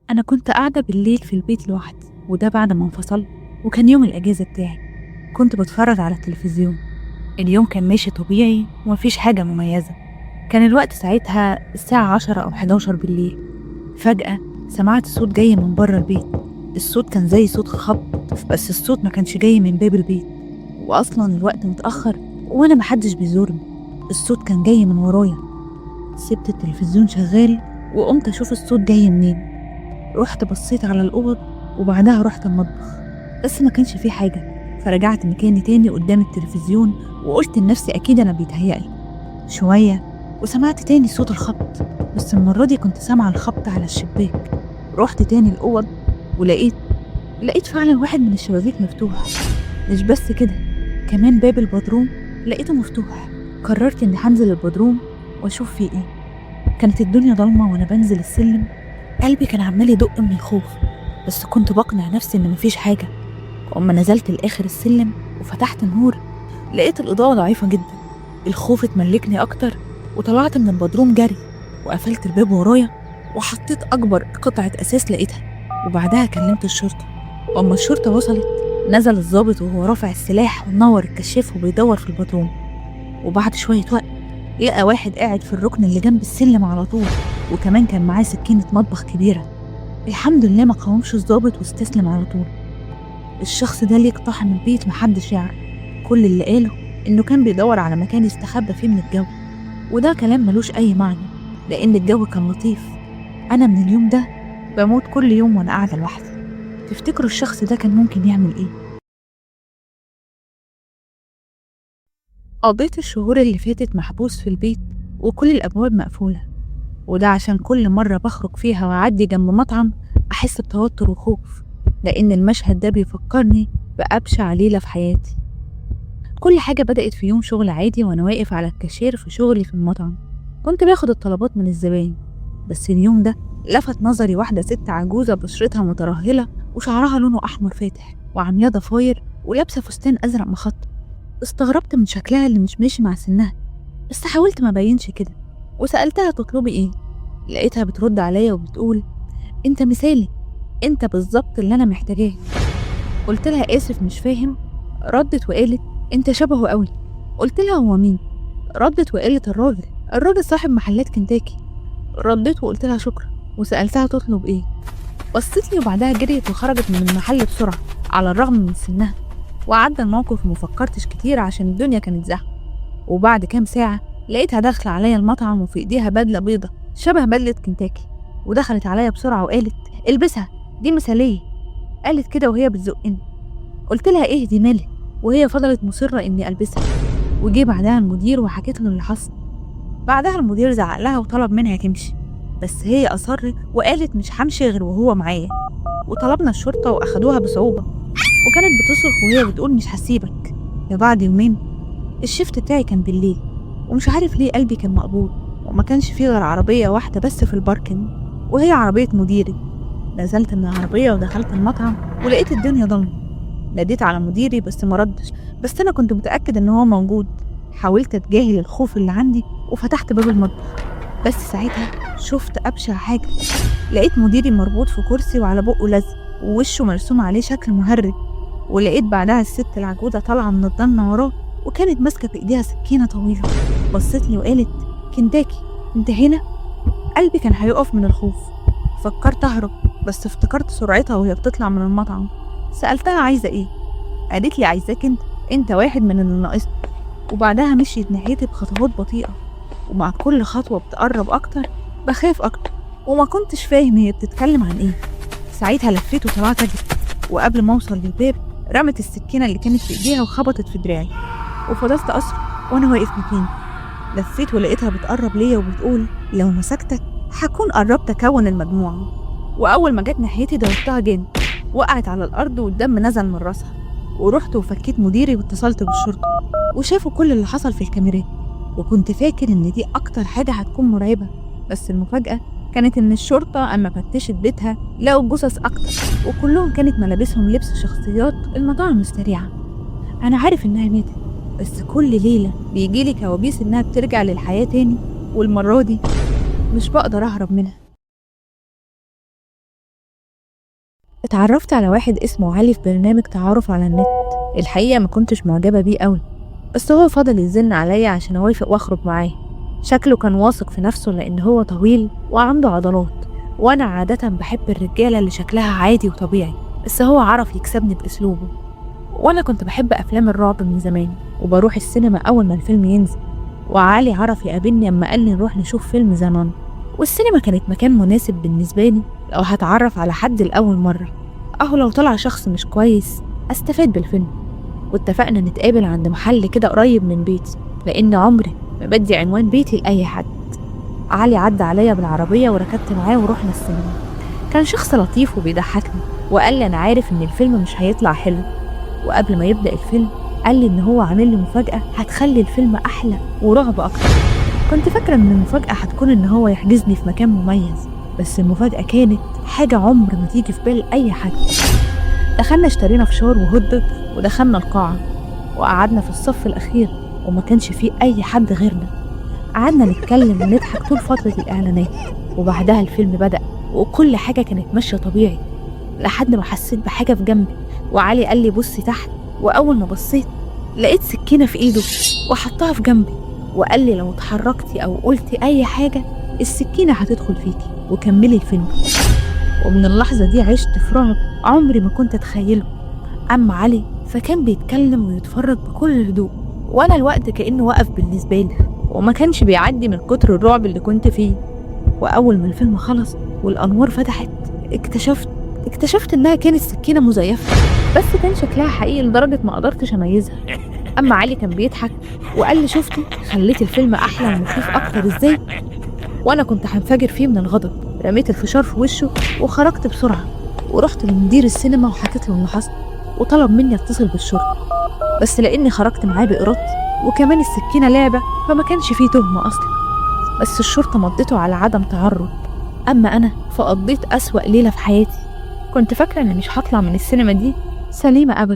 أنا كنت قاعدة بالليل في البيت لوحدي وده بعد ما انفصلت، وكان يوم الأجازة بتاعي. كنت بتفرج على التلفزيون. اليوم كان ماشي طبيعي ومفيش حاجة مميزة. كان الوقت ساعتها الساعة 10 أو 11 بالليل. فجأة سمعت صوت جاي من بره البيت. الصوت كان زي صوت خبط، بس الصوت ما كانش جاي من باب البيت. وأصلا الوقت متأخر وأنا محدش بيزورني. الصوت كان جاي من ورايا. سبت التلفزيون شغال وقمت أشوف الصوت جاي منين. رحت بصيت على الأوض وبعدها رحت المطبخ، بس ما كانش فيه حاجة. فرجعت مكاني تاني قدام التلفزيون وقلت لنفسي أكيد أنا بيتهيألي. شوية وسمعت تاني صوت الخبط، بس المرة دي كنت سامعة الخبط على الشباك. رحت تاني الأوض ولقيت فعلا واحد من الشبابيك مفتوح. مش بس كده، كمان باب البدروم لقيته مفتوح. قررت إني هنزل البدروم وأشوف فيه إيه. كانت الدنيا ضلمة وأنا بنزل السلم. قلبي كان عمال يدق من الخوف، بس كنت بقنع نفسي إن مفيش حاجة. وأما نزلت لآخر السلم وفتحت النور لقيت الإضاءة ضعيفة جدا. الخوف اتملكني أكتر وطلعت من البدروم جري، وقفلت الباب ورايا وحطيت أكبر قطعة أساس لقيتها. وبعدها كلمت الشرطة، وأما الشرطة وصلت نزل الضابط وهو رافع السلاح ومنور الكشاف وبيدور في البدروم. وبعد شوية وقت لقى واحد قاعد في الركن اللي جنب السلم على طول، وكمان كان معاه سكينة مطبخ كبيرة. الحمد لله ما قاومش الضابط واستسلم على طول. الشخص ده ليه اقتحم البيت محدش يعرف. كل اللي قاله إنه كان بيدور على مكان يستخبى فيه من الجو، وده كلام ملوش أي معنى لأن الجو كان لطيف. أنا من اليوم ده بموت كل يوم وأنا قاعدة لوحدي. تفتكروا الشخص ده كان ممكن يعمل إيه؟ قضيت الشهور اللي فاتت محبوس في البيت وكل الأبواب مقفولة، وده عشان كل مرة بخرج فيها وأعدي جنب مطعم أحس بتوتر وخوف، لأن المشهد ده بيفكرني بأبشع ليلة في حياتي. كل حاجة بدأت في يوم شغل عادي وأنا واقف على الكاشير في شغلي في المطعم. كنت باخد الطلبات من الزباين، بس اليوم ده لفت نظري واحدة ست عجوزة بشرتها مترهلة وشعرها لونه أحمر فاتح وعاملاه ضفاير ولابسة فستان أزرق مخطط. استغربت من شكلها اللي مش ماشي مع سنها، بس حاولت ما بينش كده وسألتها تطلبي إيه. لقيتها بترد عليا وبتقول انت مثالي، انت بالظبط اللي انا محتاجاه. قلت لها اسف مش فاهم. ردت وقالت انت شبهه قوي. قلت لها هو مين؟ ردت وقالت الراجل صاحب محلات كنتاكي. ردت وقلت لها شكرا وسألتها تطلب ايه. بصت لي وبعدها جريت وخرجت من المحل بسرعة على الرغم من سنها. وعدى الموقف ومفكرتش كتير عشان الدنيا كانت زحمة. وبعد كام ساعة لقيتها داخلة عليا المطعم وفي ايديها بدلة بيضة شبه بدلة كنتاكي، ودخلت عليا بسرعة وقالت البسها دي مثالية. قالت كده وهي بتزقني. قلت لها ايه دي مالك، وهي فضلت مصرة اني البسها. وجي بعدها المدير وحكيت له اللي حصل. بعدها المدير زعق لها وطلب منها تمشي، بس هي أصرت وقالت مش همشي غير وهو معايا. وطلبنا الشرطة وأخدوها بصعوبة، وكانت بتصرخ وهي بتقول مش هسيبك. وبعد يومين الشفت بتاعي كان بالليل، ومش عارف ليه قلبي كان مقبوض، وما كانش فيه غير عربية واحدة بس في الباركنج، وهي عربية مديري. نزلت من العربية ودخلت المطعم ولقيت الدنيا ضلمة. ناديت على مديري بس ما ردش، بس أنا كنت متأكد إن هو موجود. حاولت أتجاهل الخوف اللي عندي وفتحت باب المطبخ، بس ساعتها شفت أبشع حاجة. لقيت مديري مربوط في كرسي وعلى بقه لزق ووشه مرسوم عليه شكل مهرج. ولقيت بعدها الست العجوزة طالعة من الضلمة وراه وكانت ماسكة في إيديها سكينة طويلة. بصت لي وقالت كنتاكي انت هنا؟ قلبي كان هيقف من الخوف. فكرت أهرب، بس افتكرت سرعتها وهي بتطلع من المطعم. سألتها عايزة ايه؟ قالت لي عايزاك انت واحد من اللي ناقصني. وبعدها مشيت ناحيتي بخطوات بطيئة، ومع كل خطوة بتقرب أكتر بخاف أكتر، وما كنتش فاهم هي بتتكلم عن ايه. ساعتها لفيت وطلعت أجري، وقبل ما أوصل للباب رمت السكينة اللي كانت في إيديها وخبطت في دراعي. وفضلت أصرخ وأنا واقف مكاني. لفيت ولقيتها بتقرب ليا وبتقول لو مسكتك هكون قربت أكون المجموعة. وأول ما جت ناحيتي ضربتها جامد، وقعت على الأرض والدم نزل من راسها. ورحت وفكيت مديري واتصلت بالشرطة، وشافوا كل اللي حصل في الكاميرات. وكنت فاكر إن دي أكتر حاجة هتكون مرعبة، بس المفاجأة كانت إن الشرطة أما فتشت بيتها لقوا جثث أكتر، وكلهم كانت ملابسهم لبس شخصيات المطاعم السريعة. أنا عارف إنها ماتت، بس كل ليلة بيجيلي كوابيس إنها بترجع للحياة تاني، والمرة دي مش بقدر أهرب منها. اتعرفت على واحد اسمه علي في برنامج تعارف على النت. الحقيقة ما كنتش معجبة بيه قوي، بس هو فضل يزن عليا عشان أوافق وأخرج معاه. شكله كان واثق في نفسه لأن هو طويل وعنده عضلات، وأنا عادة بحب الرجالة اللي شكلها عادي وطبيعي، بس هو عرف يكسبني بأسلوبه. وأنا كنت بحب أفلام الرعب من زمان، وبروح السينما أول ما الفيلم ينزل. وعلي عرف يقابلني أما قال لي نروح نشوف فيلم زمان، والسينما كانت مكان مناسب بالنسبة لي لو هتعرف على حد لأول مرة، أهو لو طلع شخص مش كويس أستفاد بالفيلم. واتفقنا نتقابل عند محل كده قريب من بيتي، لأن عمري ما بدي عنوان بيتي لأي حد. علي عدى عليا بالعربية وركبت معاه ورحنا السينما. كان شخص لطيف وبيضحكني، وقال لي أنا عارف إن الفيلم مش هيطلع حلو، وقبل ما يبدأ الفيلم قال لي إن هو عامل لي مفاجأة هتخلي الفيلم أحلى ورعب أكتر. كنت فاكرة إن المفاجأة هتكون إن هو يحجزني في مكان مميز، بس المفاجأة كانت حاجة عمر ما تيجي في بال أي حد. دخلنا اشترينا فشار وهوت دوج ودخلنا القاعة وقعدنا في الصف الأخير، وما كانش فيه أي حد غيرنا. قعدنا نتكلم ونضحك طول فترة الإعلانات، وبعدها الفيلم بدأ وكل حاجة كانت ماشية طبيعي لحد ما حسيت بحاجة في جنبي، وعلي قال لي بصي تحت. وأول ما بصيت لقيت سكينة في إيده وحطها في جنبي، وقال لي لو اتحركتي أو قلتي أي حاجة السكينة هتدخل فيكي وكملي الفيلم. ومن اللحظة دي عشت في رعب عمري ما كنت أتخيله. أما علي فكان بيتكلم ويتفرج بكل هدوء، وأنا الوقت كأنه وقف بالنسبة لي وما كانش بيعدي من كتر الرعب اللي كنت فيه. وأول ما الفيلم خلص والأنوار فتحت اكتشفت إنها كانت سكينة مزيفة، بس كان شكلها حقيقي لدرجة ما قدرتش أميزها. أما علي كان بيضحك وقال لي شفتي خليت الفيلم أحلى ومخيف أكتر إزاي. وأنا كنت هنفجر فيه من الغضب، رميت الفشار في وشه وخرجت بسرعة ورحت لمدير السينما وحكيت له اللي حصل، وطلب مني اتصل بالشرطة، بس لأني خرجت معاه بإرادتي وكمان السكينة لعبة فما كانش فيه تهمة أصلا. بس الشرطة مضته على عدم تعرض. أما أنا فقضيت أسوأ ليلة في حياتي. كنت فاكرة إني مش هطلع من السينما دي سليمة أبدا.